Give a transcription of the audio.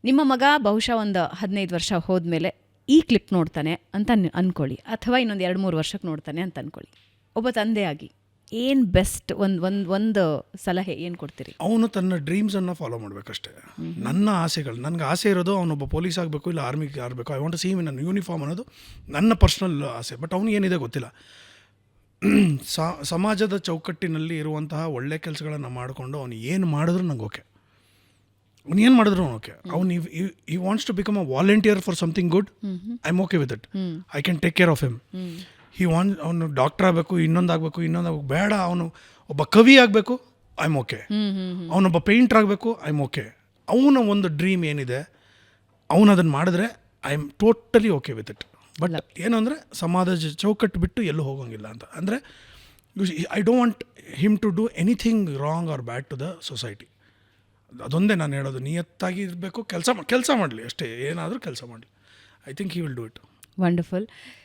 ನಿಮ್ಮ ಮಗ ಬಹುಶಃ ಒಂದು 15 ವರ್ಷ ಹೋದ್ಮೇಲೆ ಈ ಕ್ಲಿಪ್ ನೋಡ್ತಾನೆ ಅಂತ ಅಂದ್ಕೊಳ್ಳಿ, ಅಥವಾ ಇನ್ನೊಂದು 2-3 ವರ್ಷಕ್ಕೆ ನೋಡ್ತಾನೆ ಅಂತ ಅಂದ್ಕೊಳ್ಳಿ. ಒಬ್ಬ ತಂದೆಯಾಗಿ ಏನು ಬೆಸ್ಟ್ ಒಂದು ಸಲಹೆ ಏನು ಕೊಡ್ತೀರಿ? ಅವನು ತನ್ನ ಡ್ರೀಮ್ಸನ್ನು ಫಾಲೋ ಮಾಡಬೇಕಷ್ಟೇ. ನನ್ನ ಆಸೆಗಳು, ನನಗೆ ಆಸೆ ಇರೋದು ಅವನೊಬ್ಬ ಪೊಲೀಸ್ ಆಗಬೇಕು, ಇಲ್ಲ ಆರ್ಮಿಗೆ ಆಗಬೇಕು. I want to see him in uniform ಅನ್ನೋದು ನನ್ನ ಪರ್ಸ್ನಲ್ ಆಸೆ. ಬಟ್ ಅವ್ನಿಗೆ ಏನಿದೆ ಗೊತ್ತಿಲ್ಲ. ಸಮಾಜದ ಚೌಕಟ್ಟಿನಲ್ಲಿ ಇರುವಂತಹ ಒಳ್ಳೆ ಕೆಲಸಗಳನ್ನು ಮಾಡಿಕೊಂಡು ಅವನು ಏನು ಮಾಡಿದ್ರು ನಂಗೆ ಓಕೆ. ಅವ್ನು ಏನು ಮಾಡಿದ್ರು ಓಕೆ. ಅವ್ನು ಈ wants to become a volunteer for something good, I am okay with it. I can take care of him. ಅವನು ಡಾಕ್ಟರ್ ಆಗಬೇಕು, ಇನ್ನೊಂದಾಗಬೇಕು, ಬೇಡ. ಅವನು ಒಬ್ಬ ಕವಿ ಆಗಬೇಕು, ಐ ಆಮ್ ಓಕೆ. ಅವನೊಬ್ಬ ಪೇಂಟರ್ ಆಗಬೇಕು, ಐ ಆಮ್ ಓಕೆ. ಅವನ ಒಂದು ಡ್ರೀಮ್ ಏನಿದೆ ಅವನು ಅದನ್ನು ಮಾಡಿದ್ರೆ I am totally okay with it. But ಏನು ಅಂದರೆ ಸಮಾಜದ ಚೌಕಟ್ಟು ಬಿಟ್ಟು ಎಲ್ಲೂ ಹೋಗೋಂಗಿಲ್ಲ ಅಂತ. ಅಂದರೆ I don't want him to do anything wrong or bad to the society. ಅದೊಂದೇ ನಾನು ಹೇಳೋದು. ನಿಯತ್ತಾಗಿ ಇರಬೇಕು, ಕೆಲಸ ಮಾಡಲಿ ಅಷ್ಟೇ. ಏನಾದರೂ ಕೆಲಸ ಮಾಡಲಿ. I think he will do it. Wonderful.